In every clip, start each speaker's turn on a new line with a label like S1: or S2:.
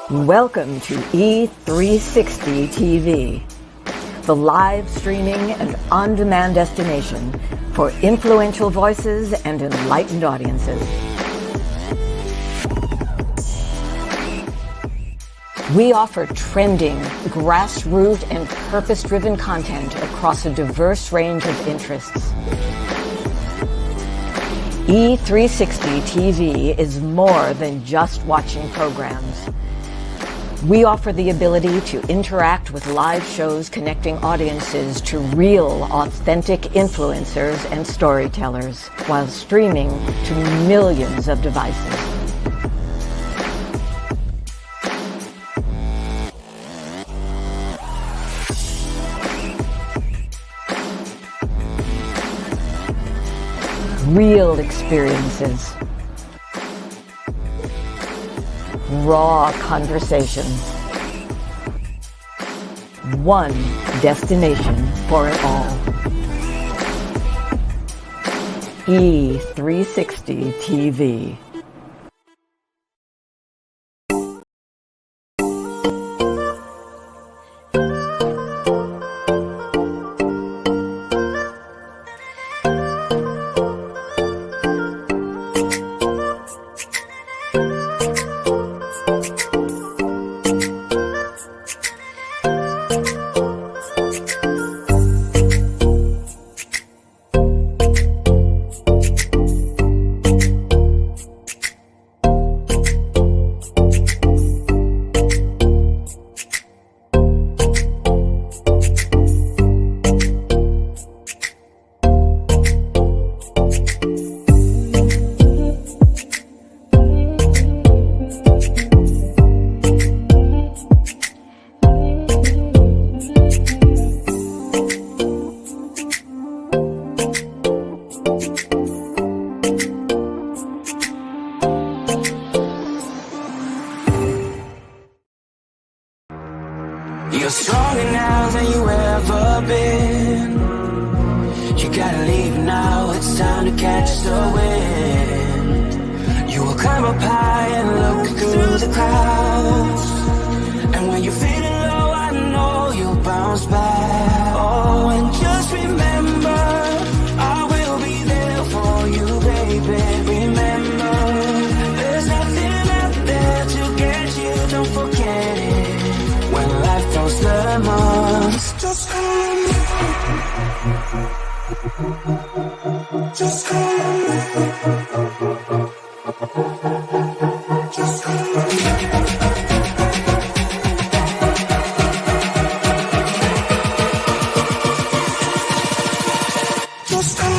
S1: Welcome to E360 TV, the live streaming and on-demand destination for influential voices and enlightened audiences. We offer trending, grassroots, and purpose-driven content across a diverse range of interests. E360 TV is more than just watching programs. We offer the ability to interact with live shows connecting audiences to real, authentic influencers and storytellers while streaming to millions of devices. Real experiences. Raw conversations. One destination for it all. E360 TV.
S2: You're stronger now than you ever been. You gotta leave now, it's time to catch the wind. You will climb up high and look through the clouds. And when you're feeling low, I know you'll bounce back. Oh, and just remember, I will be there for you, baby. Remember, there's nothing out there to get you, don't forget it. When life throws lemons, just call me. Just call me. Just call me. Just call me.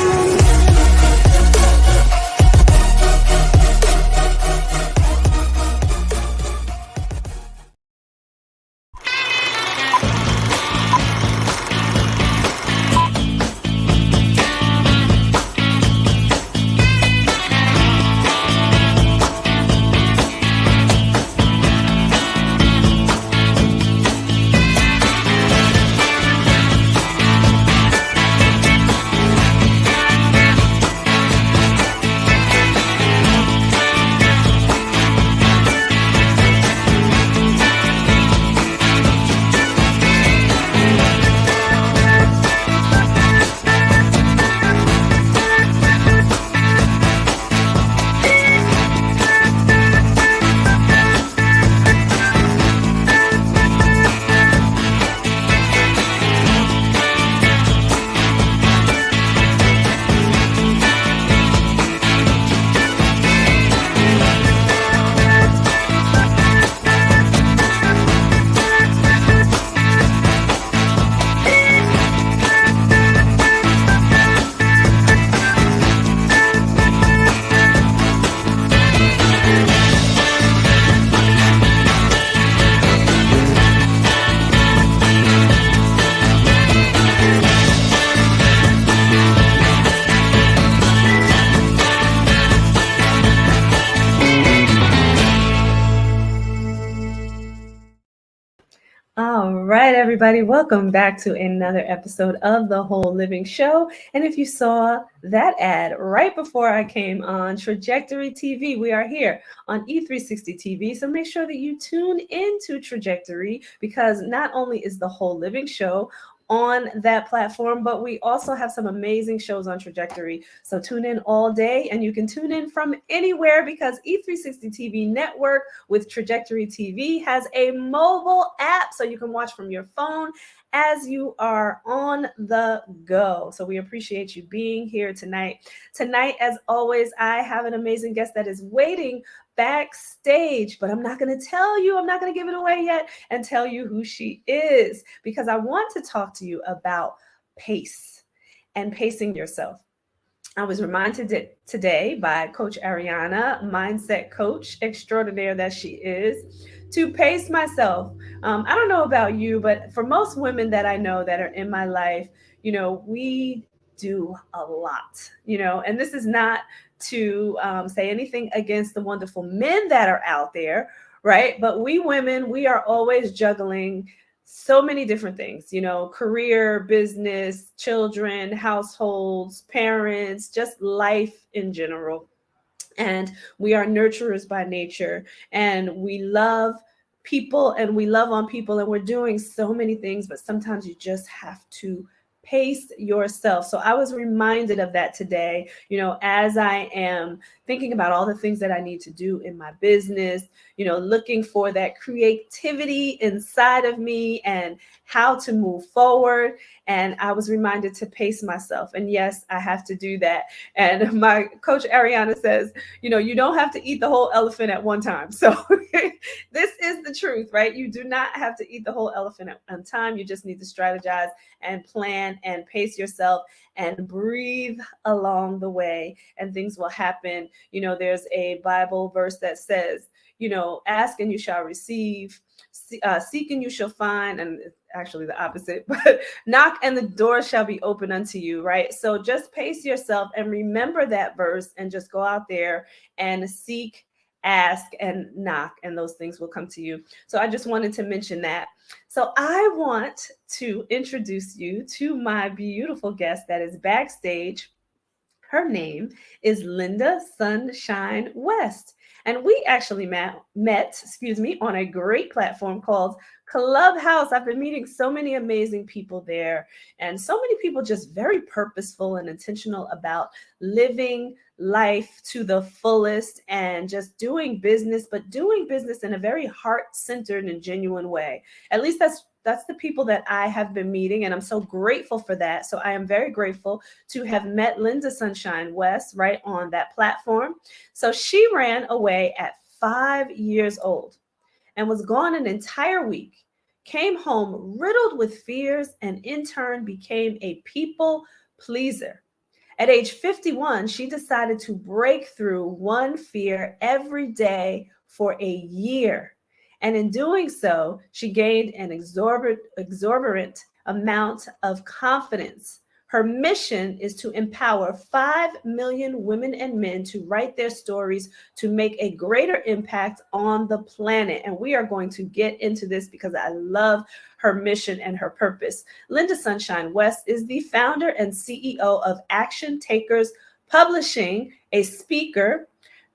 S3: All right, everybody, welcome back to another episode of The Whole Living Show. And if you saw that ad right before I came on Trajectory TV, we are here on E360 TV. So make sure that you tune into Trajectory because not only is The Whole Living Show on that platform, but we also have some amazing shows on Trajectory. So tune in all day and you can tune in from anywhere because E360 TV Network with Trajectory TV has a mobile app so you can watch from your phone as you are on the go. So we appreciate you being here tonight. Tonight, as always, I have an amazing guest that is waiting backstage, but I'm not going to tell you, I'm not going to give it away yet and tell you who she is because I want to talk to you about pace and pacing yourself. I was reminded today by Coach Ariana, mindset coach extraordinaire that she is, to pace myself. I don't know about you, but for most women that I know that are in my life, we do a lot, and this is not to say anything against the wonderful men that are out there, right? But we women, we are always juggling so many different things, career, business, children, households, parents, just life in general. And we are nurturers by nature and we love people and we love on people and we're doing so many things, but sometimes you just have to pace yourself. So I was reminded of that today, as I am thinking about all the things that I need to do in my business, looking for that creativity inside of me and how to move forward. And I was reminded to pace myself. And yes, I have to do that. And my coach Ariana says, you don't have to eat the whole elephant at one time. So this is the truth, right? You do not have to eat the whole elephant at one time. You just need to strategize and plan and pace yourself and breathe along the way and things will happen. There's a Bible verse that says, ask and you shall receive, seek and you shall find, and actually the opposite, but knock and the door shall be open unto you, right? So just pace yourself and remember that verse and just go out there and seek, ask, and knock, and those things will come to you. So I just wanted to mention that. So I want to introduce you to my beautiful guest that is backstage. Her name is Lynda Sunshine West. And we actually met, on a great platform called Clubhouse. I've been meeting so many amazing people there, and so many people just very purposeful and intentional about living life to the fullest and just doing business, but doing business in a very heart-centered and genuine way. At least that's the people that I have been meeting, and I'm so grateful for that. So I am very grateful to have met Lynda Sunshine West right on that platform. So she ran away at 5 years old and was gone an entire week, came home riddled with fears, and in turn became a people pleaser. At age 51, she decided to break through one fear every day for a year. And in doing so, she gained an exorbitant amount of confidence. Her mission is to empower 5 million women and men to write their stories to make a greater impact on the planet. And we are going to get into this because I love her mission and her purpose. Lynda Sunshine West is the founder and CEO of Action Takers Publishing, a speaker,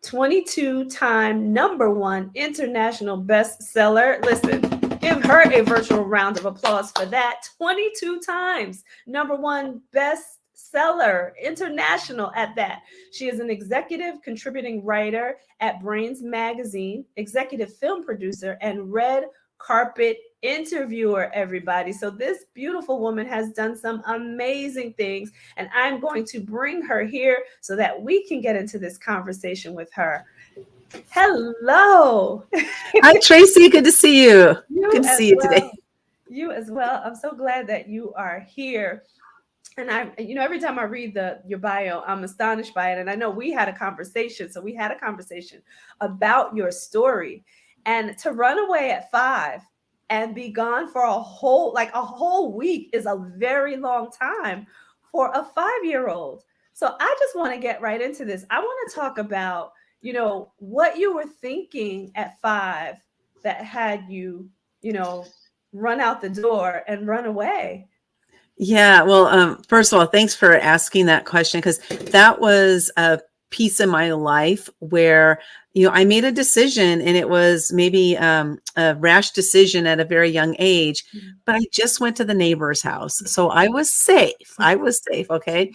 S3: 22-time #1 international bestseller. Listen, give her a virtual round of applause for that. 22 times #1 bestseller, international at that. She is an executive contributing writer at Brains Magazine, executive film producer, and red carpet interviewer, everybody. So this beautiful woman has done some amazing things, and I'm going to bring her here so that we can get into this conversation with her. Hello.
S4: Hi, Tracy. Good to see you.
S3: You
S4: Good to
S3: as
S4: see you
S3: well.
S4: today.
S3: You as well. I'm so glad that you are here. And every time I read your bio, I'm astonished by it. And I know we had a conversation. So we had a conversation about your story. And to run away at 5 and be gone for a whole week is a very long time for a 5-year-old. So I just want to get right into this. I want to talk about, what you were thinking at 5 that had you, run out the door and run away?
S4: Yeah, well, first of all, thanks for asking that question, because that was a piece in my life where, I made a decision, and it was maybe a rash decision at a very young age, but I just went to the neighbor's house. So I was safe. I was safe. Okay.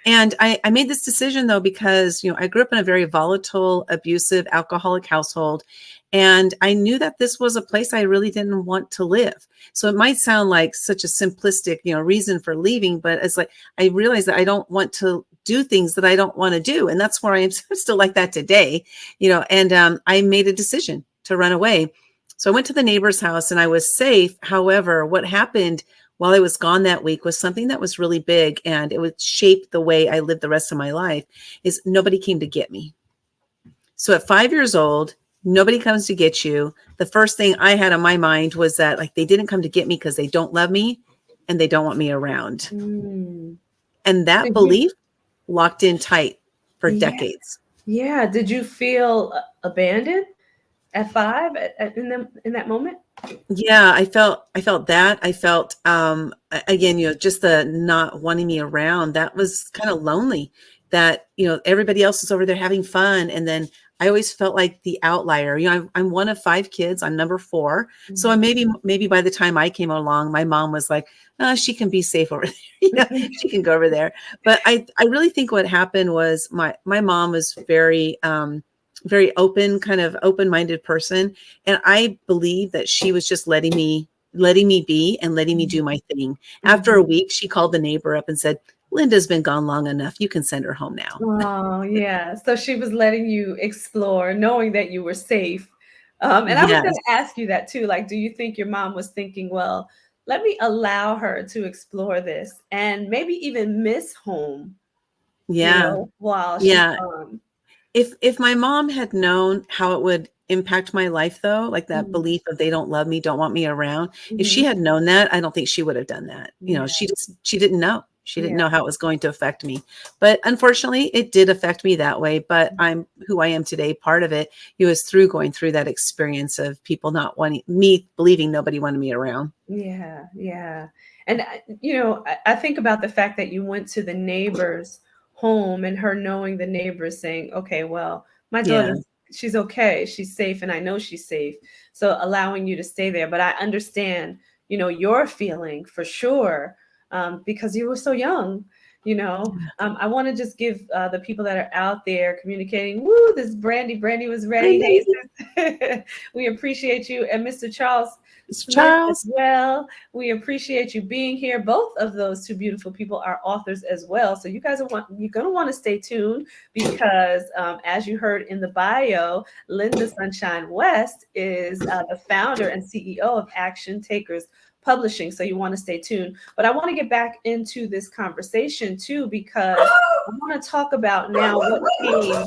S4: And I made this decision though, because, I grew up in a very volatile, abusive, alcoholic household. And I knew that this was a place I really didn't want to live. So it might sound like such a simplistic, reason for leaving, but it's like, I realized that I don't want to do things that I don't want to do. And that's where I am. I'm still like that today, and I made a decision to run away. So I went to the neighbor's house and I was safe. However, what happened while I was gone that week was something that was really big, and it would shape the way I lived the rest of my life. Is nobody came to get me. So at 5 years old, nobody comes to get you. The first thing I had on my mind was that, like, they didn't come to get me because they don't love me and they don't want me around.
S3: Mm.
S4: And that belief locked in tight for decades.
S3: Yeah. Did you feel abandoned at 5 in that moment?
S4: Yeah, I felt that. I felt, again, just the not wanting me around. That was kind of lonely, that, everybody else was over there having fun. And then I always felt like the outlier. I'm one of 5 kids. I'm number 4. So I maybe by the time I came along, my mom was like, she can be safe over there. She can go over there. But I really think what happened was my mom was very, very open, kind of open-minded person. And I believe that she was just letting me be and letting me do my thing. After a week, she called the neighbor up and said, Linda's been gone long enough. You can send her home now.
S3: Oh, yeah. So she was letting you explore, knowing that you were safe. And I was
S4: Yes.
S3: going to ask you that too. Like, do you think your mom was thinking, well, let me allow her to explore this and maybe even miss home,
S4: Yeah.
S3: while she's
S4: Yeah.
S3: gone?
S4: If my mom had known how it would impact my life, though, like that belief of they don't love me, don't want me around, if she had known that, I don't think she would have done that.
S3: Yeah.
S4: She didn't know. She didn't
S3: Yeah.
S4: know how it was going to affect me. But unfortunately, it did affect me that way. But I'm who I am today. Part of it was through going through that experience of people not wanting me, believing nobody wanted me around.
S3: Yeah, yeah. And I think about the fact that you went to the neighbor's home and her knowing the neighbors saying, okay, well, my
S4: Yeah.
S3: daughter, she's okay, she's safe, and I know she's safe. So allowing you to stay there. But I understand, your feeling for sure, because you were so young. I want to just give the people that are out there communicating. Woo, this Brandy was ready. Hey, sis. We appreciate you, and Mr. Charles Smith as
S4: Charles.
S3: well. We appreciate you being here. Both of those two beautiful people are authors as well. So you guys you're going to want to stay tuned, because as you heard in the bio, Lynda Sunshine West is the founder and CEO of Action Takers Publishing. So you want to stay tuned. But I want to get back into this conversation too, because I want to talk about now what came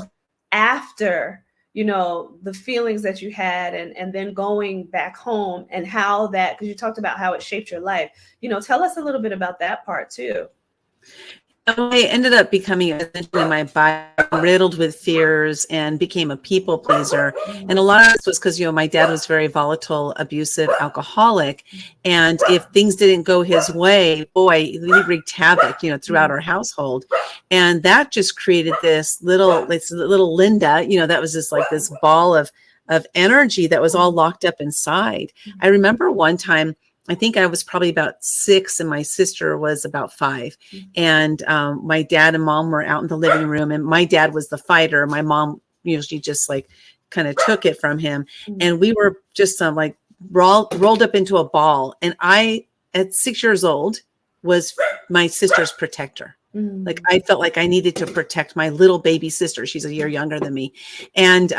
S3: after the feelings that you had, and then going back home, and how that, because you talked about how it shaped your life. Tell us a little bit about that part too.
S4: I ended up becoming, as I mentioned in my bio, riddled with fears and became a people pleaser. And a lot of this was because, my dad was very volatile, abusive, alcoholic. And if things didn't go his way, boy, he wreaked havoc, throughout our household. And that just created this little Lynda, that was just like this ball of energy that was all locked up inside. I remember one time, I think I was probably about 6 and my sister was about 5. And my dad and mom were out in the living room, and my dad was the fighter. My mom usually just like kind of took it from him. And we were just like rolled up into a ball. And I, at 6 years old, was my sister's protector. Like I felt like I needed to protect my little baby sister. She's a year younger than me. And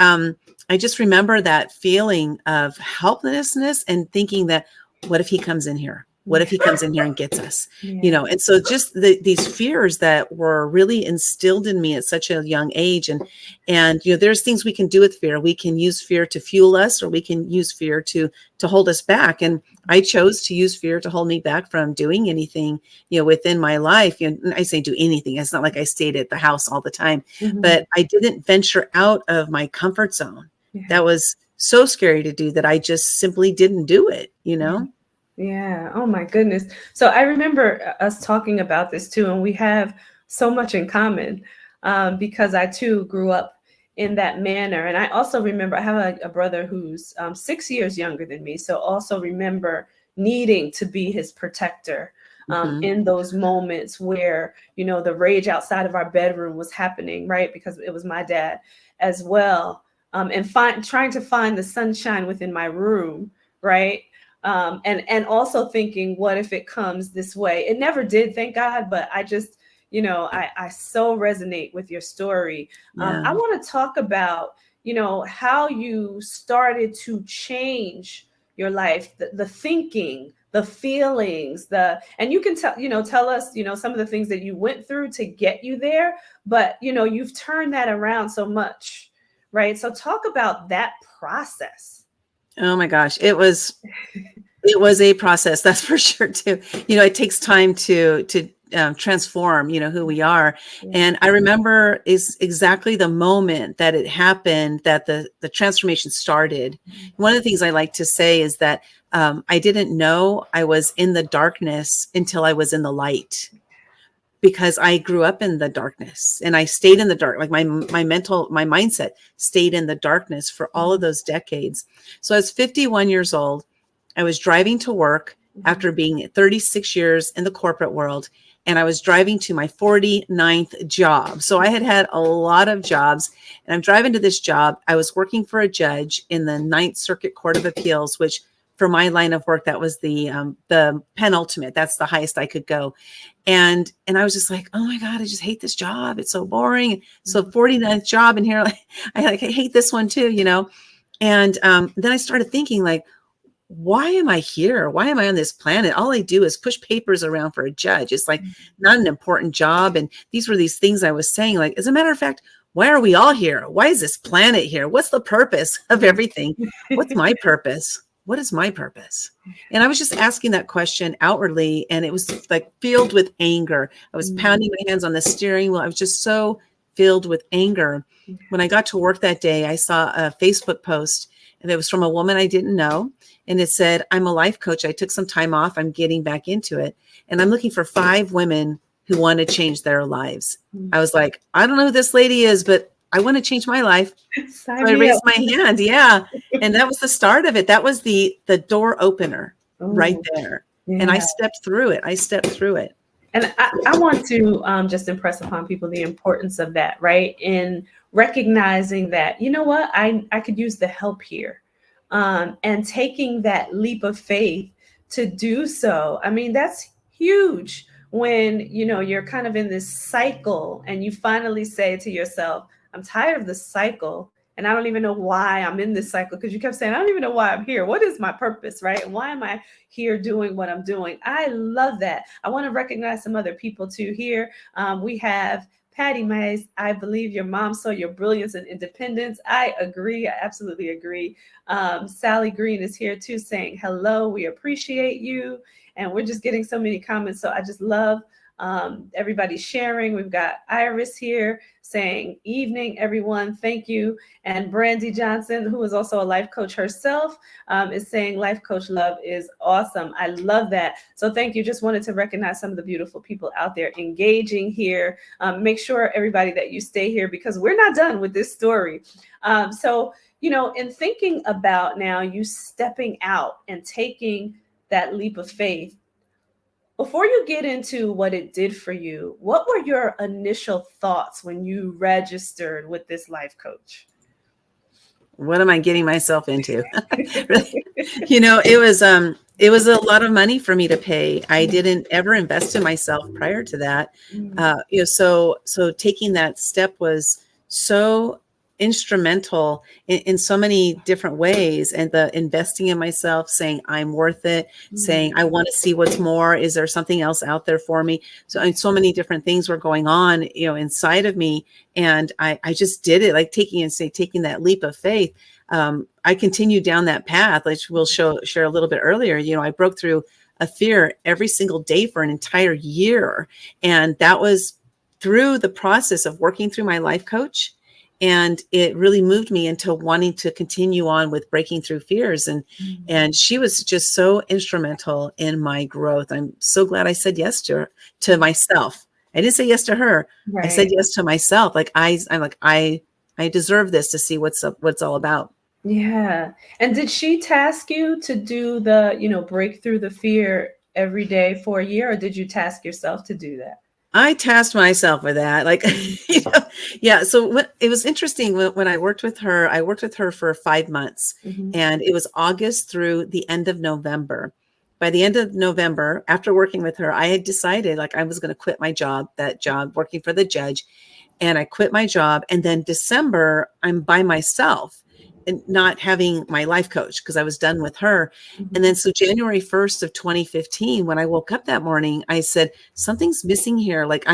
S4: I just remember that feeling of helplessness and thinking that, what if he comes in here? What if he comes in here and gets us? And so just these fears that were really instilled in me at such a young age. And there's things we can do with fear. We can use fear to fuel us, or we can use fear to hold us back. And I chose to use fear to hold me back from doing anything, within my life. I say do anything. It's not like I stayed at the house all the time, but I didn't venture out of my comfort zone. That was so scary to do that I just simply didn't do it.
S3: Yeah. Oh my goodness. So I remember us talking about this too, and we have so much in common, because I too grew up in that manner. And I also remember I have a brother who's 6 years younger than me. So also remember needing to be his protector,
S4: Mhm.
S3: in those moments where, the rage outside of our bedroom was happening, right? Because it was my dad as well. And trying to find the sunshine within my room, right? And also thinking, what if it comes this way? It never did, thank God. But I just, I so resonate with your story.
S4: Yeah.
S3: I want to talk about, how you started to change your life, the thinking, the feelings, and you can tell us, some of the things that you went through to get you there. But you've turned that around so much, right? So talk about that process.
S4: Oh my gosh. It was a process, that's for sure too. It takes time to transform, who we are.
S3: Yeah.
S4: And I remember is exactly the moment that it happened that the transformation started. One of the things I like to say is that I didn't know I was in the darkness until I was in the light, because I grew up in the darkness and I stayed in the dark. Like my mindset stayed in the darkness for all of those decades. So I was 51 years old. I was driving to work after being 36 years in the corporate world, and I was driving to my 49th job. So I had had a lot of jobs, and I'm driving to this job. I was working for a judge in the Ninth Circuit Court of Appeals, which for my line of work, that was the penultimate. That's the highest I could go. And I was just like, oh my God, I just hate this job. It's so boring. So 49th job in here. I hate this one too. And then I started thinking, like, why am I here? Why am I on this planet? All I do is push papers around for a judge. It's like not an important job. And these were these things I was saying, like, as a matter of fact, why are we all here? Why is this planet here? What's the purpose of everything? What's my purpose? What is my purpose? And I was just asking that question outwardly, and it was like filled with anger. I was pounding my hands on the steering wheel. I was just so filled with anger. When I got to work that day, I saw a Facebook post, and it was from a woman I didn't know. And it said, I'm a life coach. I took some time off. I'm getting back into it. And I'm looking for 5 women who want to change their lives. I was like, I don't know who this lady is, but I want to change my life. So I raised my hand. Yeah. And that was the start of it. That was the door opener right there.
S3: Yeah.
S4: And I stepped through it.
S3: And I want to just impress upon people the importance of that, right? In recognizing that, you know what, I could use the help here, and taking that leap of faith to do so. I mean, that's huge when, you're kind of in this cycle and you finally say to yourself, I'm tired of the cycle. And I don't even know why I'm in this cycle, because you kept saying, I don't even know why I'm here. What is my purpose, right? And why am I here doing what I'm doing? I love that. I want to recognize some other people too here. We have Patty Mays. I believe your mom saw your brilliance and independence. I agree. I absolutely agree. Sally Green is here too, saying hello. We appreciate you. And we're just getting so many comments. So I just love everybody sharing. We've got Iris here saying evening, everyone. Thank you. And Brandy Johnson, who is also a life coach herself, is saying life coach love is awesome. I love that. So thank you. Just wanted to recognize some of the beautiful people out there engaging here. Make sure, everybody, that you stay here, because we're not done with this story. So, in thinking about now you stepping out and taking that leap of faith, before you get into what it did for you, what were your initial thoughts when you registered with this life coach?
S4: What am I getting myself into? Really? It was a lot of money for me to pay. I didn't ever invest in myself prior to that. So taking that step was so instrumental in so many different ways. And the investing in myself, saying I'm worth it, saying I want to see what's more. Is there something else out there for me? So many different things were going on, inside of me. And I just did it, like taking that leap of faith. I continued down that path, which we'll share a little bit earlier. I broke through a fear every single day for an entire year. And that was through the process of working through my life coach And it really moved me into wanting to continue on with breaking through fears. And she was just so instrumental in my growth. I'm so glad I said yes to her, to myself. I didn't say yes to her. I said
S3: Right.
S4: yes to myself. Like I'm like, I deserve this, to see what's up, what's all about.
S3: Yeah. And did she task you to do the, break through the fear every day for a year, or did you task yourself to do that?
S4: I tasked myself with that. Like,
S3: Mhm.
S4: yeah. So it was interesting when I worked with her for 5 months,
S3: Mhm.
S4: and it was August through the end of November. By the end of November, after working with her, I had decided like I was going to quit my job, that job working for the judge. And I quit my job. And then December, I'm by myself and not having my life coach because I was done with her. And then
S3: Mhm.
S4: so January 1st of 2015, when I woke up that morning, I said, something's missing here. Like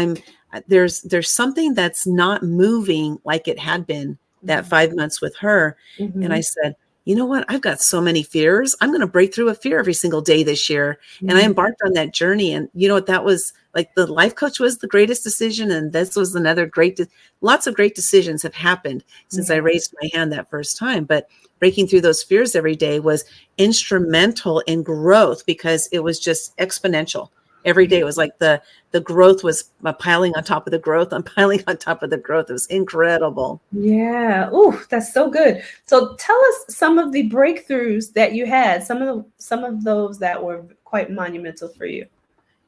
S4: there's something that's not moving like it had been that
S3: Mhm.
S4: 5 months with her. And I
S3: Mhm.
S4: said, you know what? I've got so many fears. I'm going to break through a fear every single day this year. And I
S3: Mhm.
S4: embarked on that journey. And you know what? That was like the life coach was the greatest decision. And this was another lots of great decisions have happened since I
S3: Yeah.
S4: raised my hand that first time. But breaking through those fears every day was instrumental in growth because it was just exponential. Every day it was like the growth was piling on top of the growth. I'm piling on top of the growth. It was incredible.
S3: Yeah. Ooh, that's so good. So tell us some of the breakthroughs that you had, some of those that were quite monumental for you.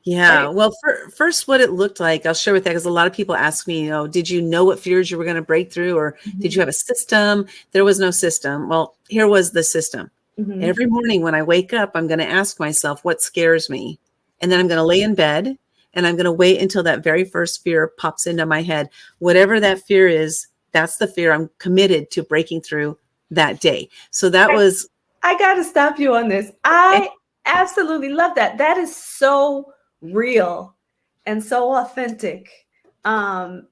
S4: Yeah.
S3: Right?
S4: Well, first, what it looked like, I'll share with that because a lot of people ask me, did you know what fears you were going to break through, or did
S3: Mhm.
S4: you have a system? There was no system. Well, here was the system.
S3: Mhm.
S4: Every morning when I wake up, I'm going to ask myself what scares me. And then I'm going to lay in bed and I'm going to wait until that very first fear pops into my head. Whatever that fear is, that's the fear I'm committed to breaking through that day. So that was
S3: I got to stop you on this.
S4: okay.
S3: I absolutely love that. That is so real and so authentic.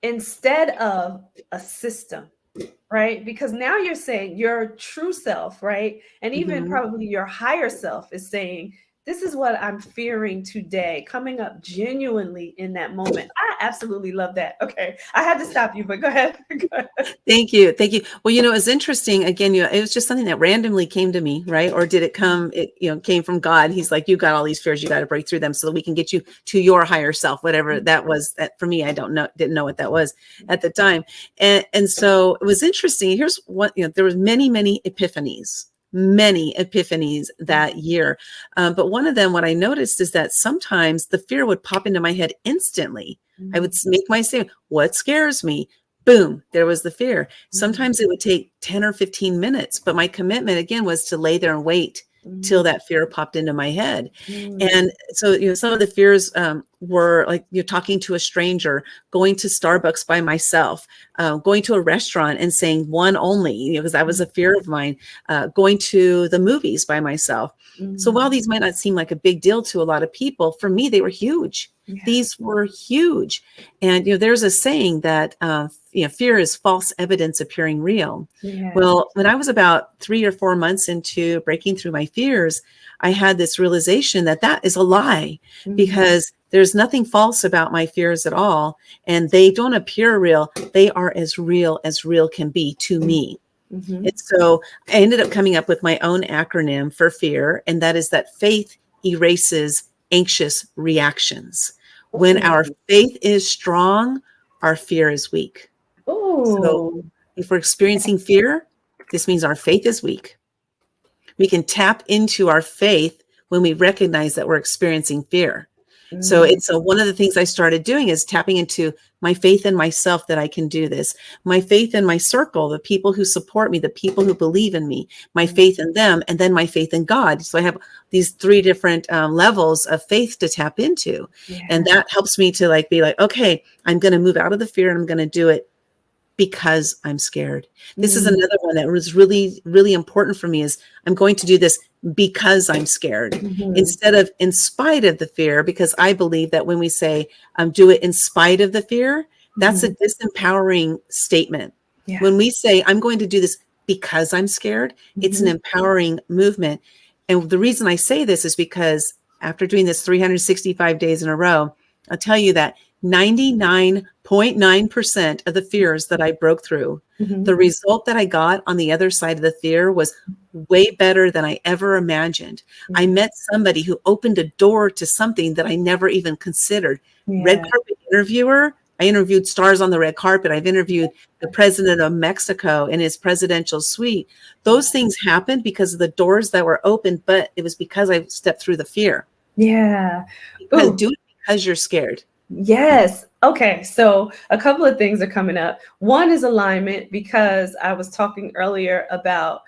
S3: Instead of a system, right? Because now you're saying your true self, right? And even
S4: Mhm.
S3: probably your higher self is saying, this is what I'm fearing today, coming up genuinely in that moment. I absolutely love that. Okay. I had to stop you, but go ahead. Go ahead.
S4: Thank you. Thank you. Well, it's interesting. Again, it was just something that randomly came to me, right? Or did it come, came from God? He's like, you got all these fears, you got to break through them so that we can get you to your higher self, whatever that was. That for me, I didn't know what that was at the time. And so it was interesting. Here's what, there was many epiphanies that year. But one of them, what I noticed is that sometimes the fear would pop into my head instantly. I would make my say, what scares me? Boom, there was the fear. Sometimes it would take 10 or 15 minutes, but my commitment again was to lay there and wait till that fear popped into my head. And so, some of the fears were like you're talking to a stranger, going to Starbucks by myself, going to a restaurant and saying one only, because that was a fear of mine, going to the movies by myself. So while these might not seem like a big deal to a lot of people, for me, they were huge.
S3: Yeah.
S4: These were huge. And, there's a saying that, fear is false evidence appearing real.
S3: Yeah.
S4: Well, when I was about 3 or 4 months into breaking through my fears, I had this realization that that is a lie because there's nothing false about my fears at all. And they don't appear real. They are as real can be to me.
S3: Mhm.
S4: And so I ended up coming up with my own acronym for fear, and that is that faith erases anxious reactions. When our faith is strong, our fear is weak. So
S3: Oh,
S4: if we're experiencing fear, this means our faith is weak. We can tap into our faith when we recognize that we're experiencing fear. So
S3: mm,
S4: it's one of the things I started doing is tapping into my faith in myself that I can do this, my faith in my circle, the people who support me, the people who believe in me, my faith in them, and then my faith in God. So I have these three different levels of faith to tap into. And
S3: yeah.
S4: that helps me to be like, okay, I'm going to move out of the fear and I'm going to do it because I'm scared. This is
S3: Mm,
S4: another one that was really, really important for me is I'm going to do this because I'm scared
S3: mhm,
S4: instead of in spite of the fear, because I believe that when we say do it in spite of the fear, that's a
S3: mhm.
S4: disempowering statement.
S3: Yeah.
S4: When we say I'm going to do this because I'm scared, it's an
S3: Mhm,
S4: empowering movement. And the reason I say this is because after doing this 365 days in a row, I'll tell you that 99.9% of the fears that I broke through, the result that I got on the other side of the fear was way better than I ever imagined. I met somebody who opened a door to something that I never even considered. Red carpet interviewer. I interviewed stars on the red carpet. I've interviewed the president of Mexico in his presidential suite. Those things happened because of the doors that were open, but it was because I stepped through the fear.
S3: Yeah.
S4: Because do it because you're scared.
S3: Yes. Okay. So a couple of things are coming up. One is alignment, because I was talking earlier about,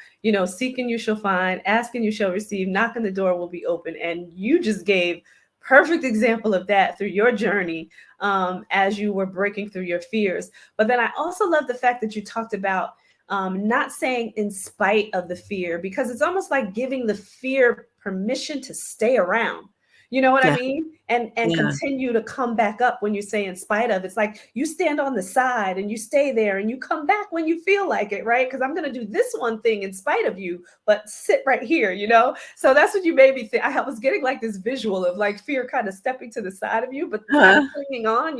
S3: seeking you shall find, asking you shall receive, knocking the door will be open. And you just gave perfect example of that through your journey as you were breaking through your fears. But then I also love the fact that you talked about not saying in spite of the fear, because it's almost like giving the fear permission to stay around. You know what I mean? And continue to come back up when you say in spite of. It's like you stand on the side and you stay there and you come back when you feel like it, right? Because I'm going to do this one thing in spite of you, but sit right here, So that's what you made me think. I was getting like this visual of like fear kind of stepping to the side of you, but kind of clinging on,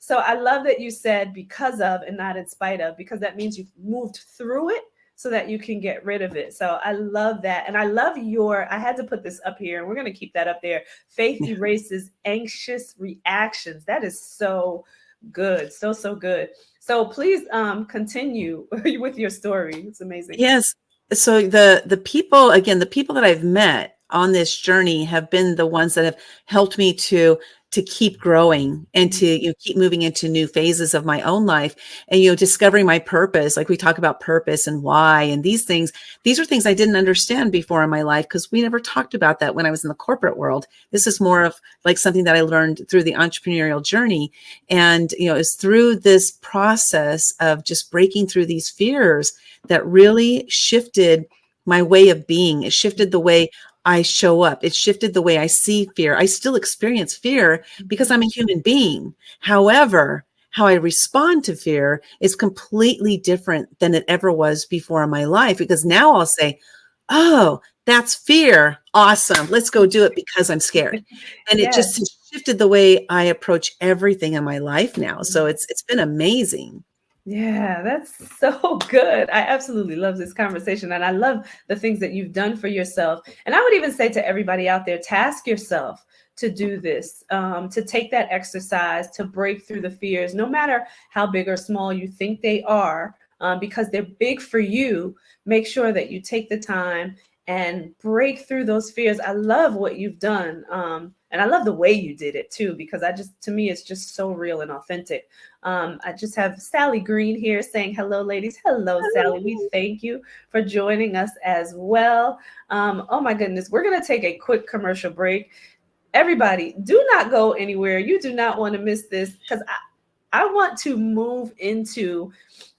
S3: So I love that you said because of and not in spite of, because that means you've moved through it so that you can get rid of it. So I love that. And I love I had to put this up here, and we're going to keep that up there. Faith erases anxious reactions. That is so good. So, so good. So please continue with your story. It's amazing.
S4: Yes. So the people that I've met on this journey have been the ones that have helped me to keep growing and to keep moving into new phases of my own life and discovering my purpose. Like we talk about purpose and why and these things. These are things I didn't understand before in my life because we never talked about that when I was in the corporate world. This is more of like something that I learned through the entrepreneurial journey. And it's through this process of just breaking through these fears that really shifted my way of being. It shifted the way I show up. It shifted the way I see fear. I still experience fear because I'm a human being. However, how I respond to fear is completely different than it ever was before in my life, because now I'll say, oh, that's fear. Awesome. Let's go do it because I'm scared. And it just shifted the way I approach everything in my life now. So it's been amazing.
S3: Yeah, that's so good. I absolutely love this conversation. And I love the things that you've done for yourself. And I would even say to everybody out there, task yourself to do this, to take that exercise, to break through the fears, no matter how big or small you think they are, because they're big for you. Make sure that you take the time and break through those fears. I love what you've done. And I love the way you did it too, because to me, it's just so real and authentic. I just have Sally Green here saying, hello, ladies. Hello, Sally. We thank you for joining us as well. Oh my goodness. We're going to take a quick commercial break. Everybody, do not go anywhere. You do not want to miss this, because I want to move into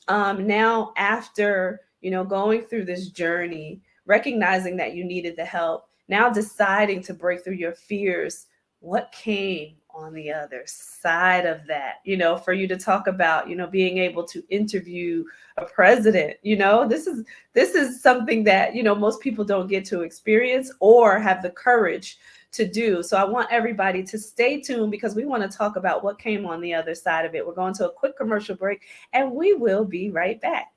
S3: now after, going through this journey, recognizing that you needed the help, now deciding to break through your fears. What came on the other side of that, for you to talk about, being able to interview a president, this is something that, most people don't get to experience or have the courage to do. So I want everybody to stay tuned, because we want to talk about what came on the other side of it. We're going to a quick commercial break, and we will be right back.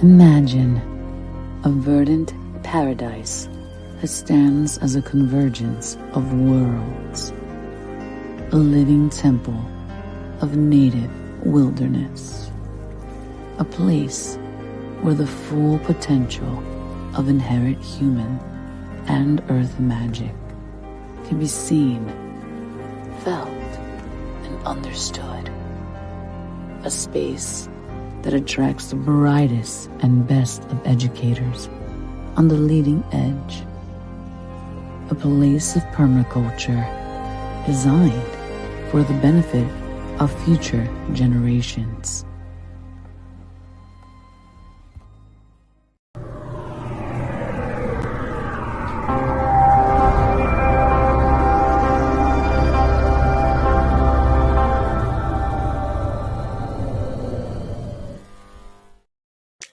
S5: Imagine a verdant paradise that stands as a convergence of worlds, a living temple of native wilderness, a place where the full potential of inherent human and earth magic can be seen, felt, and understood. A space that attracts the brightest and best of educators on the leading edge. A place of permaculture designed for the benefit of future generations.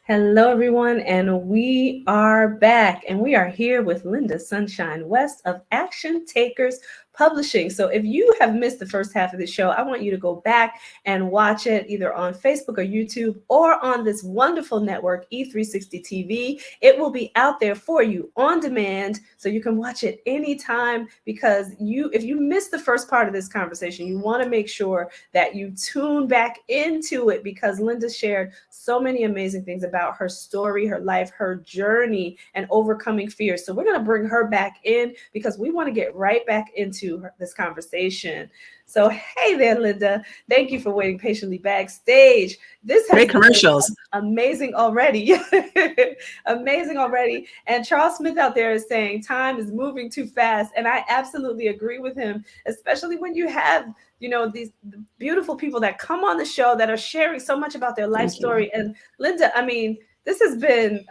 S3: Hello, everyone, and we are back, and we are here with Lynda Sushine West of Action Takers Publishing. So if you have missed the first half of the show, I want you to go back and watch it either on Facebook or YouTube or on this wonderful network, E360 TV. It will be out there for you on demand, so you can watch it anytime, because if you missed the first part of this conversation, you want to make sure that you tune back into it, because Lynda shared so many amazing things about her story, her life, her journey, and overcoming fears. So we're going to bring her back in, because we want to get right back into this conversation. So, hey there, Lynda. Thank you for waiting patiently backstage. This has
S4: Great commercials.
S3: Amazing already. Amazing already. And Charles Smith out there is saying time is moving too fast. And I absolutely agree with him, especially when you have, these beautiful people that come on the show that are sharing so much about their life story. And Lynda, I mean, this has been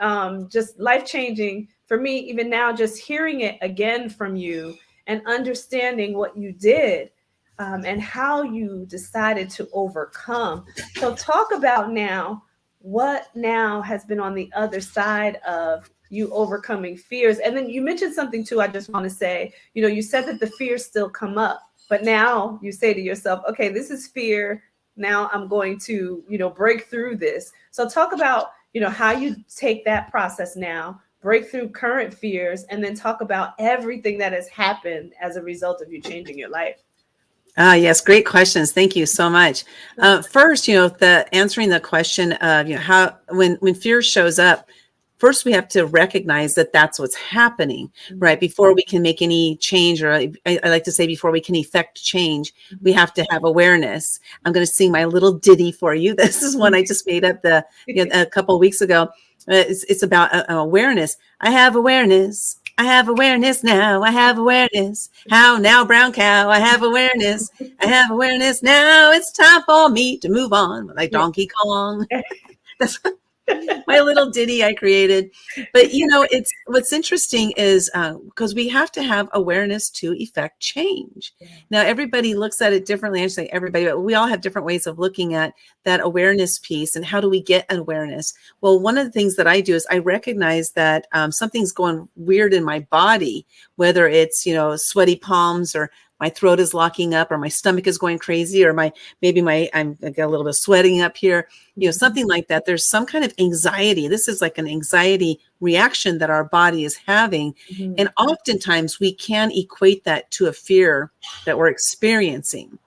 S3: just life-changing for me, even now, just hearing it again from you and understanding what you did and how you decided to overcome. So talk about now, what now has been on the other side of you overcoming fears. And then you mentioned something too, I just want to say, you said that the fears still come up, but now you say to yourself, okay, this is fear. Now I'm going to, break through this. So talk about, how you take that process now, break through current fears, and then talk about everything that has happened as a result of you changing your life.
S4: Yes, great questions. Thank you so much. First, the answering the question of, how when fear shows up, first we have to recognize that that's what's happening, right? Before we can make any change, or I like to say before we can effect change, we have to have awareness. I'm going to sing my little ditty for you. This is one I just made up a couple of weeks ago. It's about awareness. I have awareness. I have awareness now. I have awareness. How now, brown cow? I have awareness. I have awareness now. It's time for me to move on, like Donkey Kong. That's my little ditty I created. But it's what's interesting is because we have to have awareness to effect change. Now everybody looks at it differently. I say everybody, but we all have different ways of looking at that awareness piece. And how do we get awareness? Well, one of the things that I do is I recognize that something's going weird in my body, whether it's sweaty palms, or my throat is locking up, or my stomach is going crazy, or I got a little bit of sweating up here, something like that. There's some kind of anxiety. This is like an anxiety reaction that our body is having. Mm-hmm. And oftentimes we can equate that to a fear that we're experiencing.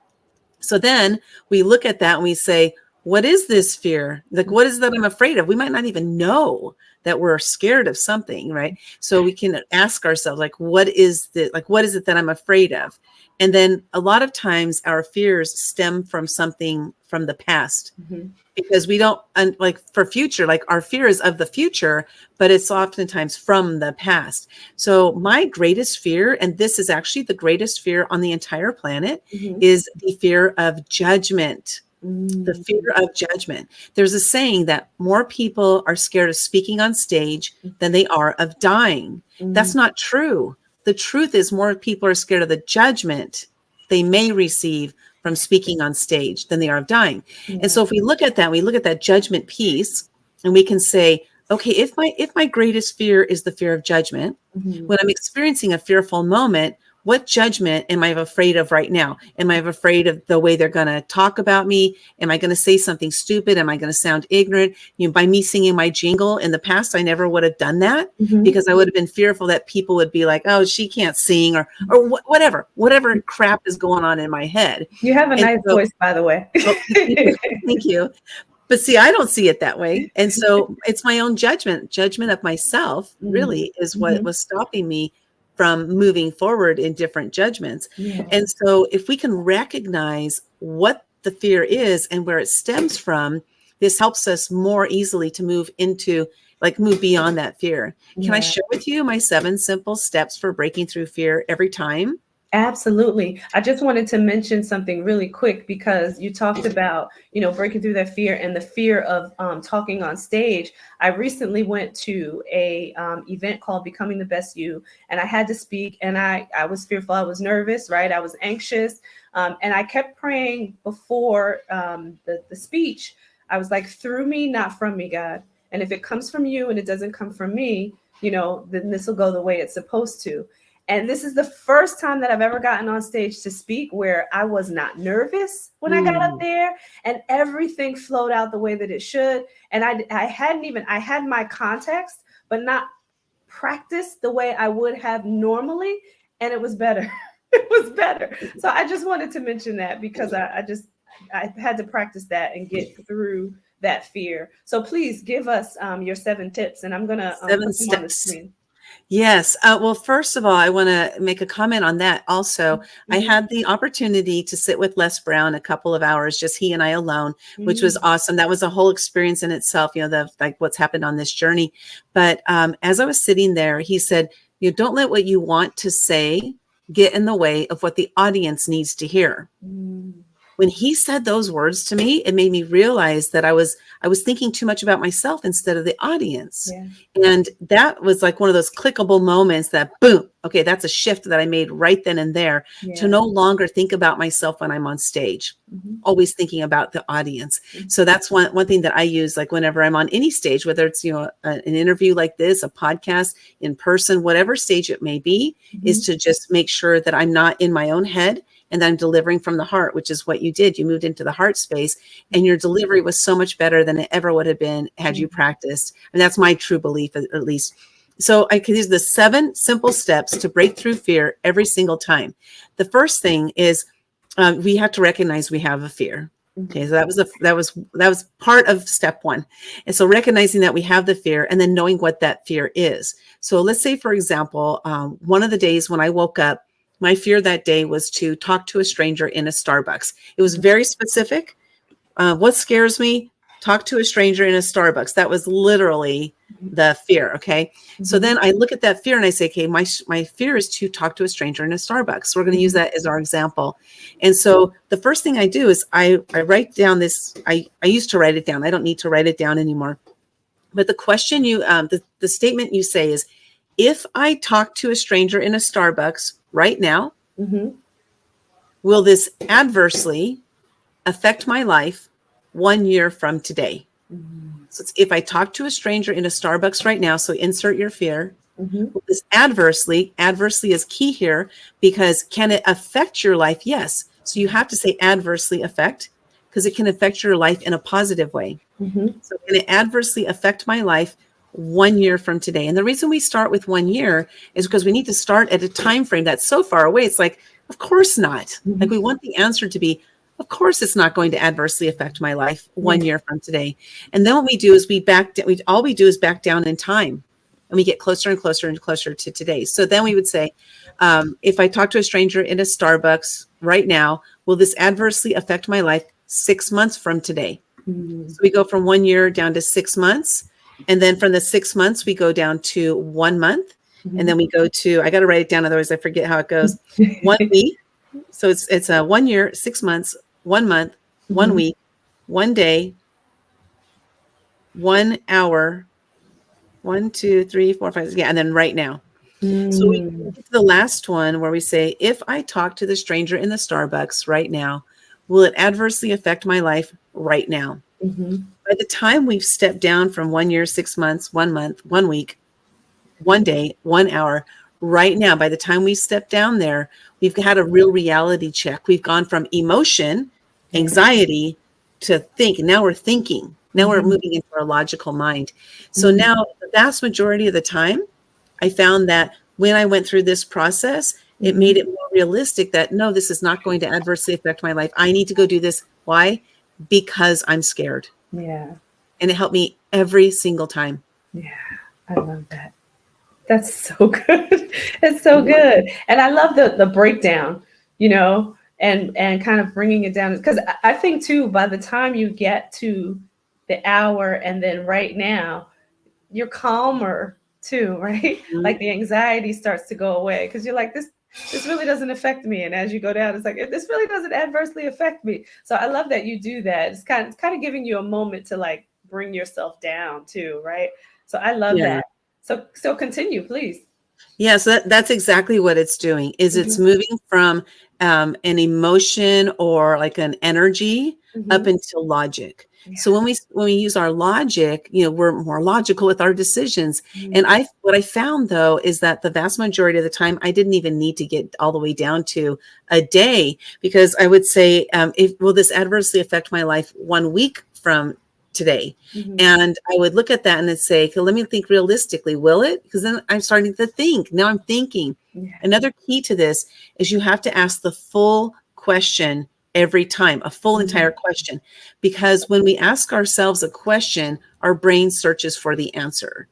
S4: So then we look at that and we say, what is this fear? Like, what is that I'm afraid of? We might not even know that we're scared of something, right? So we can ask ourselves, like, what is it that I'm afraid of? And then a lot of times our fears stem from something from the past, because we don't for future, like our fear is of the future, but it's oftentimes from the past. So my greatest fear, and this is actually the greatest fear on the entire planet, is the fear of judgment. The fear of judgment. There's a saying that more people are scared of speaking on stage than they are of dying. That's not true. The truth is more people are scared of the judgment they may receive from speaking on stage than they are of dying. And so if we look at that judgment piece, and we can say, okay, if my greatest fear is the fear of judgment, when I'm experiencing a fearful moment, what judgment am I afraid of right now? Am I afraid of the way they're going to talk about me? Am I going to say something stupid? Am I going to sound ignorant? By me singing my jingle in the past, I never would have done that because I would have been fearful that people would be like, oh, she can't sing or whatever crap is going on in my head.
S3: You have a
S4: And
S3: nice voice, by the way.
S4: well, thank you. But see, I don't see it that way. And so it's my own judgment of myself really is what was stopping me from moving forward in different judgments.
S3: Yeah.
S4: And so if we can recognize what the fear is and where it stems from, this helps us more easily to move beyond that fear. Can I share with you my 7 simple steps for breaking through fear every time?
S3: Absolutely. I just wanted to mention something really quick because you talked about, breaking through that fear and the fear of talking on stage. I recently went to a event called Becoming the Best You, and I had to speak, and I was fearful. I was nervous, right? I was anxious, and I kept praying before the speech. I was like, through me, not from me, God. And if it comes from you and it doesn't come from me, then this will go the way it's supposed to. And this is the first time that I've ever gotten on stage to speak where I was not nervous when I got up there, and everything flowed out the way that it should. And I had my context, but not practiced the way I would have normally. And it was better. It was better. So I just wanted to mention that because I had to practice that and get through that fear. So please give us your 7 tips, and I'm going to
S4: 7 steps on the screen. Yes. Well, first of all, I want to make a comment on that. Also, I had the opportunity to sit with Les Brown a couple of hours, just he and I alone, which was awesome. That was a whole experience in itself, what's happened on this journey. But as I was sitting there, he said, don't let what you want to say get in the way of what the audience needs to hear. When he said those words to me, it made me realize that I was thinking too much about myself instead of the audience. Yeah. And that was like one of those clickable moments that boom, okay, that's a shift that I made right then and there to no longer think about myself when I'm on stage, always thinking about the audience. So that's one thing that I use, like whenever I'm on any stage, whether it's, an interview like this, a podcast, in person, whatever stage it may be, is to just make sure that I'm not in my own head and I'm delivering from the heart, which is what you did. You moved into the heart space, and your delivery was so much better than it ever would have been had you practiced. And that's my true belief, at least. So I can use the 7 simple steps to break through fear every single time. The first thing is we have to recognize we have a fear. Okay, so that was part of step 1. And so recognizing that we have the fear and then knowing what that fear is. So let's say, for example, one of the days when I woke up, my fear that day was to talk to a stranger in a Starbucks. It was very specific. What scares me? Talk to a stranger in a Starbucks. That was literally the fear. Okay. So then I look at that fear and I say, okay, my fear is to talk to a stranger in a Starbucks. So we're going to use that as our example. And so the first thing I do is I write down this. I used to write it down. I don't need to write it down anymore. But the question the statement you say is, if I talk to a stranger in a Starbucks right now, will this adversely affect my life 1 year from today? So it's, if I talk to a stranger in a Starbucks right now, so insert your fear, will this adversely is key here, because can it affect your life? Yes. So you have to say adversely affect, because it can affect your life in a positive way. So can it adversely affect my life 1 year from today? And the reason we start with 1 year is because we need to start at a time frame that's so far away. It's like, of course not. Like, we want the answer to be, of course it's not going to adversely affect my life 1 year from today. And then what we do is all we do is back down in time, and we get closer and closer and closer to today. So then we would say, if I talk to a stranger in a Starbucks right now, will this adversely affect my life 6 months from today? So we go from 1 year down to 6 months. And then from the 6 months, we go down to 1 month. And then we go to, I got to write it down, otherwise I forget how it goes. 1 week. So it's a 1 year, 6 months, 1 month, 1 week, 1 day, 1 hour, 1, 2, 3, 4, 5, yeah. And then right now. So we get to the last one where we say, if I talk to the stranger in the Starbucks right now, will it adversely affect my life right now? By the time we've stepped down from 1 year, 6 months, 1 month, 1 week, 1 day, 1 hour, right now, by the time we step down there, we've had a real reality check. We've gone from emotion, anxiety, to think. Now we're thinking. Now we're moving into our logical mind. So now the vast majority of the time, I found that when I went through this process, it made it more realistic that no, this is not going to adversely affect my life. I need to go do this. Why? Because I'm scared.
S3: Yeah.
S4: And it helped me every single time.
S3: Yeah. I love that. That's so good. It's so good. And I love the breakdown, you know, and kind of bringing it down. Because I think, too, by the time you get to the hour and then right now, you're calmer, too, right? Like the anxiety starts to go away because you're like, this really doesn't affect me. And as you go down, it's like, this really doesn't adversely affect me. So I love that you do that. It's kind of giving you a moment to like bring yourself down, too, right? So I love that. So continue, please.
S4: Yeah, so that's exactly what it's doing. Is it's moving from an emotion or like an energy up into logic. Yeah. So when we use our logic, you know, we're more logical with our decisions. And what I found though is that the vast majority of the time, I didn't even need to get all the way down to a day, because I would say, will this adversely affect my life 1 week from today? And I would look at that and then say, okay, let me think realistically. Will it? Because then I'm starting to think. Now I'm thinking. Another key to this is you have to ask the full question every time, a full entire question, because when we ask ourselves a question, our brain searches for the answer.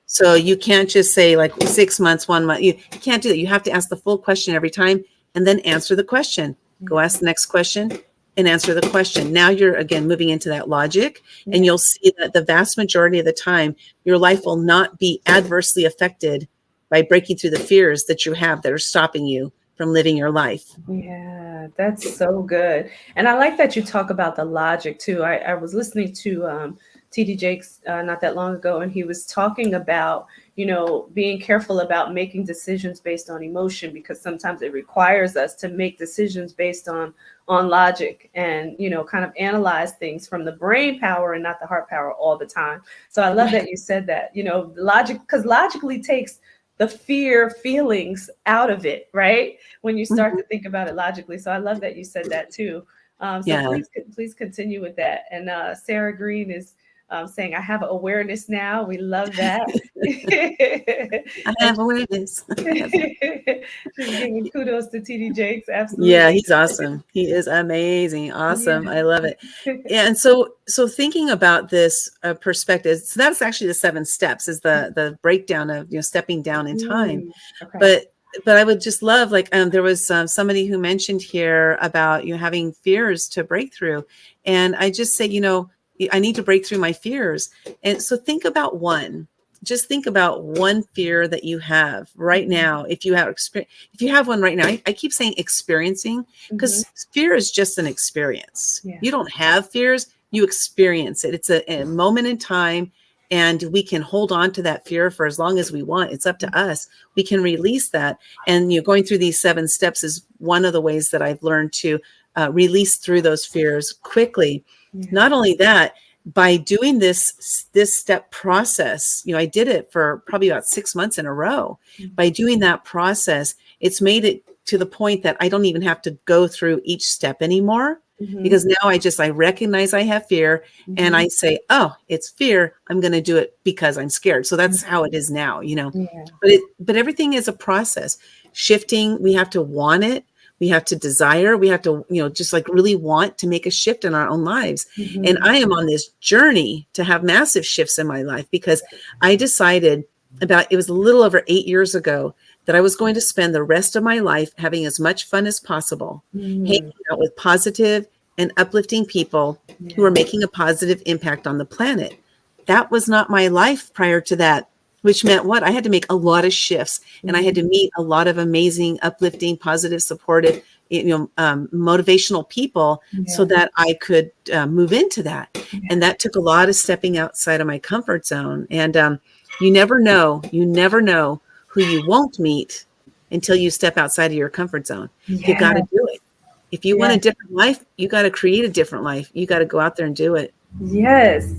S4: So you can't just say like 6 months, 1 month. You can't do that. You have to ask the full question every time and then answer the question. Go ask the next question and answer the question. Now you're again moving into that logic, and you'll see that the vast majority of the time, your life will not be adversely affected by breaking through the fears that you have that are stopping you from living your life.
S3: Yeah, that's so good. And I like that you talk about the logic too. I was listening to TD Jakes not that long ago, and he was talking about, you know, being careful about making decisions based on emotion, because sometimes it requires us to make decisions based on logic and, you know, kind of analyze things from the brain power and not the heart power all the time. So I love that you said that, you know, logic, because logically takes the fear feelings out of it, right? When you start to think about it logically. So I love that you said that too. Please continue with that. And Sarah Green is saying, I have awareness now. We love that.
S4: I have awareness.
S3: She's giving kudos to TD Jakes. Absolutely.
S4: Yeah, he's awesome. He is amazing. Awesome. I love it. Yeah, and so thinking about this perspective, so that's actually the 7 steps, is the breakdown of, you know, stepping down in time. But I would just love, like, there was somebody who mentioned here about, you know, having fears to break through. And I just say, you know, I need to break through my fears. And so think about one. Just think about one fear that you have right now. If you have one right now, I keep saying experiencing, because fear is just an experience. You don't have fears, you experience it. It's a moment in time, and we can hold on to that fear for as long as we want. It's up to us. We can release that. And, you know, going through these 7 steps is one of the ways that I've learned to release through those fears quickly. Not only that, by doing this step process, you know, I did it for probably about 6 months in a row. By doing that process, it's made it to the point that I don't even have to go through each step anymore, because now I recognize I have fear, and I say, oh, it's fear. I'm going to do it because I'm scared. So that's how it is now, you know. But everything is a process. Shifting, we have to want it. We have to desire, we have to, you know, just like really want to make a shift in our own lives. And I am on this journey to have massive shifts in my life, because I decided it was a little over 8 years ago, that I was going to spend the rest of my life having as much fun as possible, hanging out with positive and uplifting people who are making a positive impact on the planet. That was not my life prior to that. Which meant what? I had to make a lot of shifts, and I had to meet a lot of amazing, uplifting, positive, supportive, you know, motivational people, so that I could move into that. And that took a lot of stepping outside of my comfort zone. And you never know who you won't meet until you step outside of your comfort zone. You got to do it. If you want a different life, you got to create a different life. You got to go out there and do it.
S3: Yes.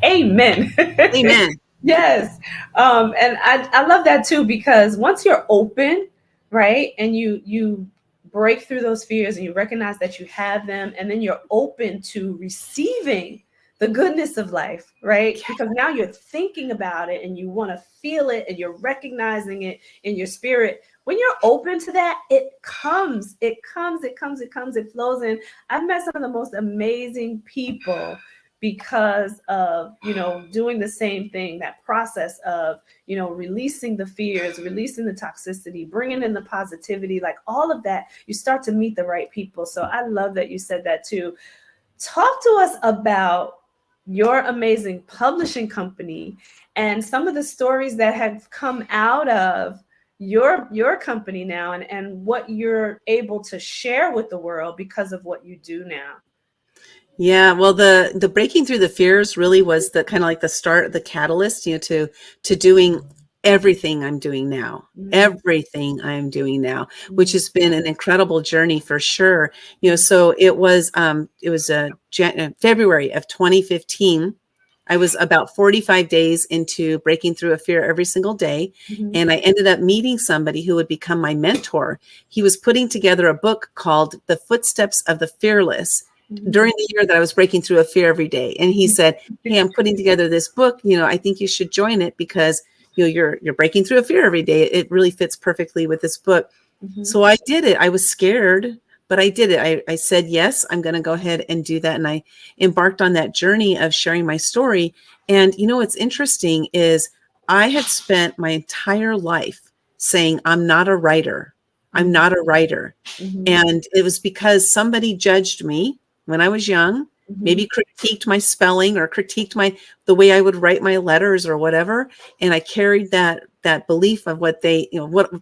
S3: Amen.
S4: Amen.
S3: Yes. And I love that too, because once you're open, right, and you break through those fears and you recognize that you have them, and then you're open to receiving the goodness of life, right? Because now you're thinking about it and you want to feel it and you're recognizing it in your spirit. When you're open to that, it flows in. I've met some of the most amazing people because of, doing the same thing, that process of, releasing the fears, releasing the toxicity, bringing in the positivity, like all of that. You start to meet the right people. So I love that you said that too. Talk to us about your amazing publishing company and some of the stories that have come out of your company now, and what you're able to share with the world because of what you do now.
S4: Yeah, well, the breaking through the fears really was the kind of like the start, the catalyst, to doing everything I'm doing now, everything I'm doing now, which has been an incredible journey for sure. So it was February of 2015. I was about 45 days into breaking through a fear every single day. And I ended up meeting somebody who would become my mentor. He was putting together a book called The Footsteps of the Fearless during the year that I was breaking through a fear every day. And he said, "Hey, I'm putting together this book. I think you should join it because you're breaking through a fear every day. It really fits perfectly with this book." So I did it. I was scared, but I did it. I said, yes, I'm going to go ahead and do that. And I embarked on that journey of sharing my story. And what's interesting is I had spent my entire life saying, I'm not a writer. I'm not a writer. And it was because somebody judged me when I was young, maybe critiqued my spelling or critiqued the way I would write my letters or whatever. And I carried that belief of what the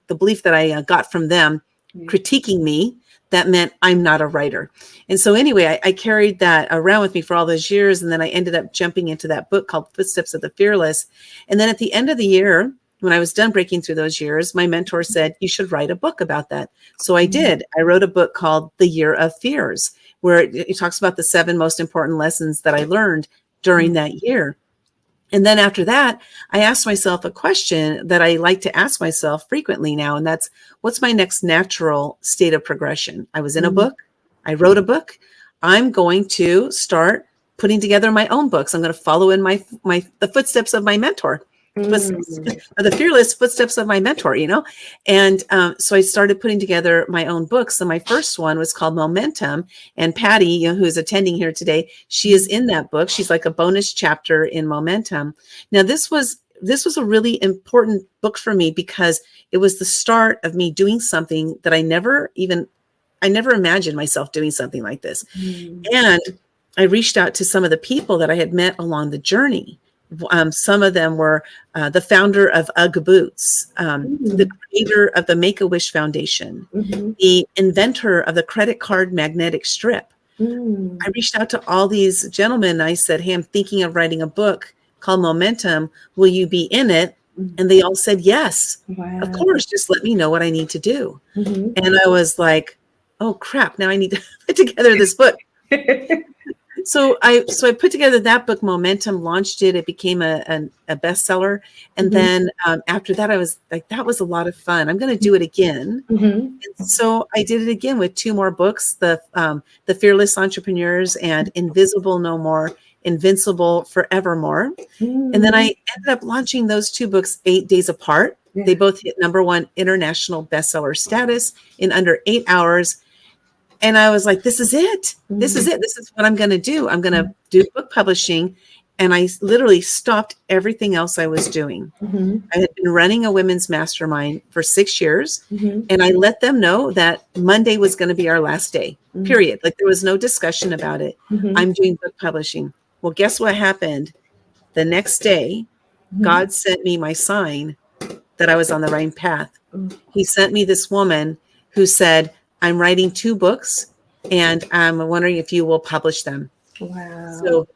S4: belief that I got from them critiquing me. That meant I'm not a writer. And so anyway, I carried that around with me for all those years. And then I ended up jumping into that book called Footsteps of the Fearless. And then at the end of the year, when I was done breaking through those years, my mentor said, you should write a book about that. So I did. I wrote a book called The Year of Fears, where it talks about the 7 most important lessons that I learned during that year. And then after that, I asked myself a question that I like to ask myself frequently now. And that's, what's my next natural state of progression? I was in a book. I wrote a book. I'm going to start putting together my own books. I'm going to follow in the footsteps of my mentor. The fearless footsteps of my mentor, And so I started putting together my own books. And my first one was called Momentum. And Patty, who is attending here today, she is in that book. She's like a bonus chapter in Momentum. Now, this was a really important book for me because it was the start of me doing something that I never imagined myself doing something like this. And I reached out to some of the people that I had met along the journey. Some of them were the founder of UGG Boots, the creator of the Make-A-Wish Foundation, the inventor of the credit card magnetic strip. I reached out to all these gentlemen. And I said, hey, I'm thinking of writing a book called Momentum. Will you be in it? And they all said, yes, of course, just let me know what I need to do. And I was like, oh, crap, now I need to put together this book. So I put together that book, Momentum, launched it. It became a bestseller. And then after that, I was like, that was a lot of fun. I'm going to do it again. And so I did it again with 2 more books, the Fearless Entrepreneurs and Invisible No More, Invincible Forevermore. And then I ended up launching those 2 books 8 days apart. They both hit #1 international bestseller status in under 8 hours. And I was like, this is it. This is it. This is what I'm going to do. I'm going to do book publishing. And I literally stopped everything else I was doing. I had been running a women's mastermind for 6 years. And I let them know that Monday was going to be our last day, period. Like there was no discussion about it. I'm doing book publishing. Well, guess what happened? The next day, God sent me my sign that I was on the right path. He sent me this woman who said, I'm writing 2 books and I'm wondering if you will publish them.
S3: Wow.
S4: So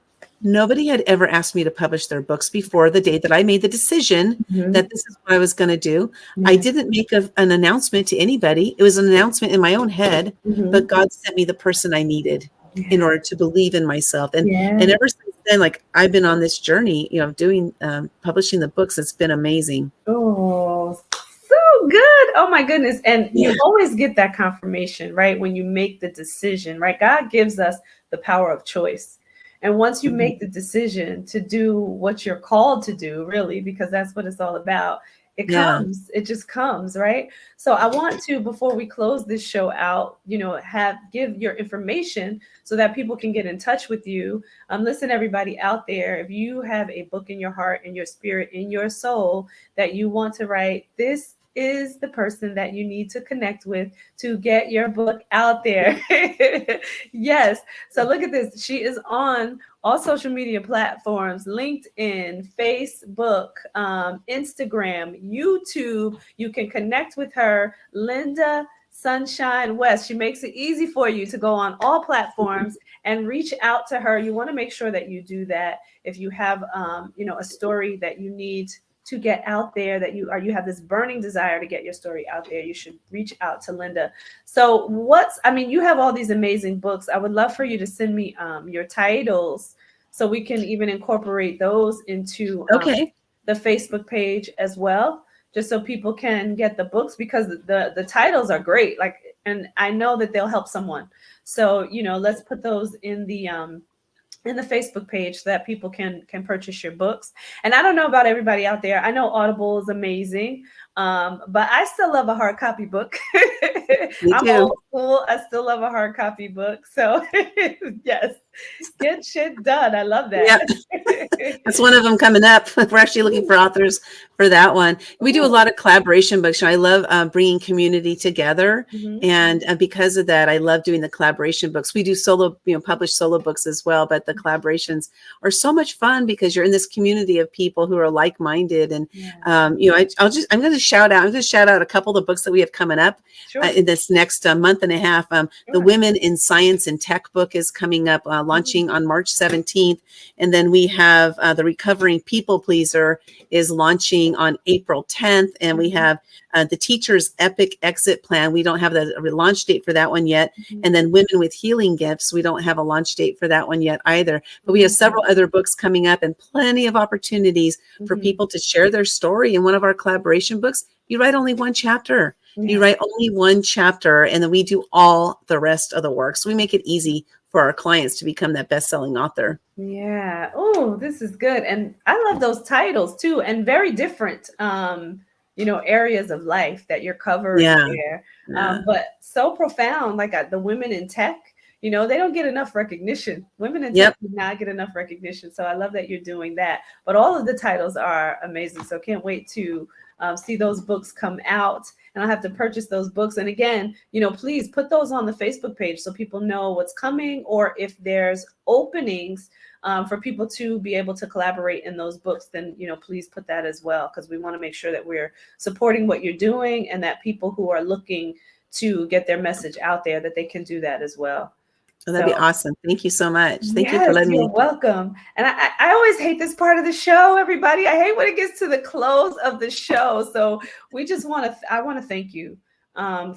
S4: nobody had ever asked me to publish their books before the day that I made the decision that this is what I was going to do. I didn't make an announcement to anybody. It was an announcement in my own head, but God sent me the person I needed. in order to believe in myself. And
S3: Yeah.
S4: ever since then, like I've been on this journey, doing publishing the books. It's been amazing.
S3: Oh, so good. Oh my goodness. And
S4: Yeah.
S3: you always get that confirmation, right? When you make the decision, right? God gives us the power of choice. And once you make the decision to do what you're called to do, really, because that's what it's all about,
S4: Yeah.
S3: it just comes, right? So I want to, before we close this show out, give your information so that people can get in touch with you. Listen, everybody out there, if you have a book in your heart, in your spirit, in your soul that you want to write, this is the person that you need to connect with to get your book out there. Yes. So look at this. She is on all social media platforms: LinkedIn, Facebook, Instagram, YouTube. You can connect with her, Lynda Sushine West. She makes it easy for you to go on all platforms and reach out to her. You want to make sure that you do that. If you have, a story that you need to get out there, that you have this burning desire to get your story out there, you should reach out to Lynda. So you have all these amazing books. I would love for you to send me your titles so we can even incorporate those into
S4: Okay.
S3: the Facebook page as well, just so people can get the books, because the titles are great. And I know that they'll help someone. So, let's put those in the Facebook page so that people can purchase your books. And I don't know about everybody out there. I know Audible is amazing, but I still love a hard copy book.
S4: Me
S3: I'm
S4: too.
S3: old school. I still love a hard copy book. So yes, get shit done. I love that.
S4: That's one of them coming up. We're actually looking for authors for that one. We do a lot of collaboration books. I love bringing community together.
S3: Mhm.
S4: And because of that, I love doing the collaboration books. We do solo, publish solo books as well, but the collaborations are so much fun because you're in this community of people who are like-minded. And, I'm going to shout out a couple of the books that we have coming up
S3: Sure.
S4: in this next month and a half. The Women in Science and Tech book is coming up, launching on March 17th. And then we have the Recovering People Pleaser is launching on April 10th. And we have the Teacher's Epic Exit Plan. We don't have the launch date for that one yet. And then Women with Healing Gifts. We don't have a launch date for that one yet either. But we have several other books coming up and plenty of opportunities for people to share their story. In one of our collaboration books, you write only one chapter. You write only one chapter, and then we do all the rest of the work. So we make it easy for our clients to become that best-selling author.
S3: Yeah. Oh, this is good. And I love those titles too, and very different, areas of life that you're covering there. But so profound, like the women in tech, they don't get enough recognition. Women in tech do not get enough recognition. So I love that you're doing that. But all of the titles are amazing. So can't wait to see those books come out. And I'll have to purchase those books. And again, please put those on the Facebook page so people know what's coming, or if there's openings for people to be able to collaborate in those books, then, please put that as well, because we want to make sure that we're supporting what you're doing, and that people who are looking to get their message out there, that they can do that as well.
S4: Oh, that'd be awesome. Thank you so much. Thank you for letting me.
S3: You're welcome. And I always hate this part of the show, everybody. I hate when it gets to the close of the show. So I want to thank you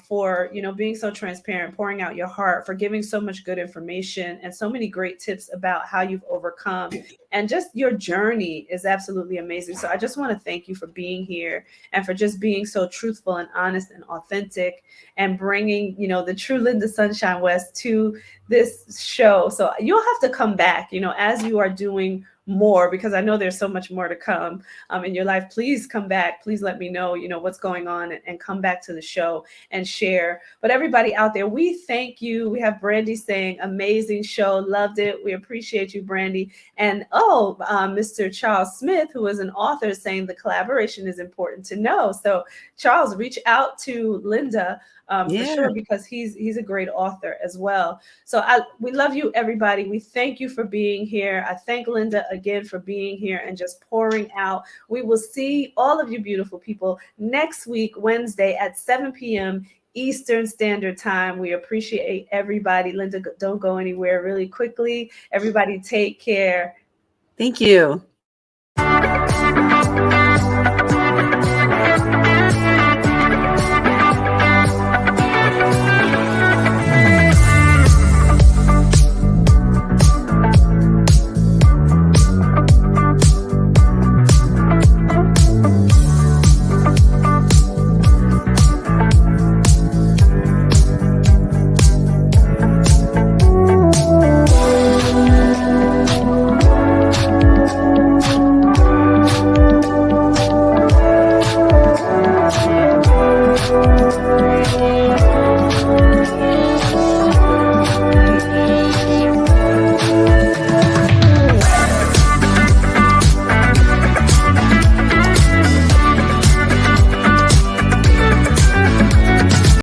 S3: for, being so transparent, pouring out your heart, for giving so much good information and so many great tips about how you've overcome. And just your journey is absolutely amazing. So I just want to thank you for being here, and for just being so truthful and honest and authentic, and bringing, the true Lynda Sushine West to this show. So you'll have to come back, as you are doing more, because I know there's so much more to come in your life. Please come back. Please let me know, what's going on, and come back to the show and share. But everybody out there, we thank you. We have Brandy saying, amazing show. Loved it. We appreciate you, Brandy. And Mr. Charles Smith, who is an author, saying the collaboration is important to know. So Charles, reach out to Lynda for sure, because he's a great author as well. So we love you, everybody. We thank you for being here. I thank Lynda again for being here and just pouring out. We will see all of you beautiful people next week, Wednesday at 7 p.m. Eastern Standard Time. We appreciate everybody. Lynda, don't go anywhere really quickly. Everybody take care.
S4: Thank you.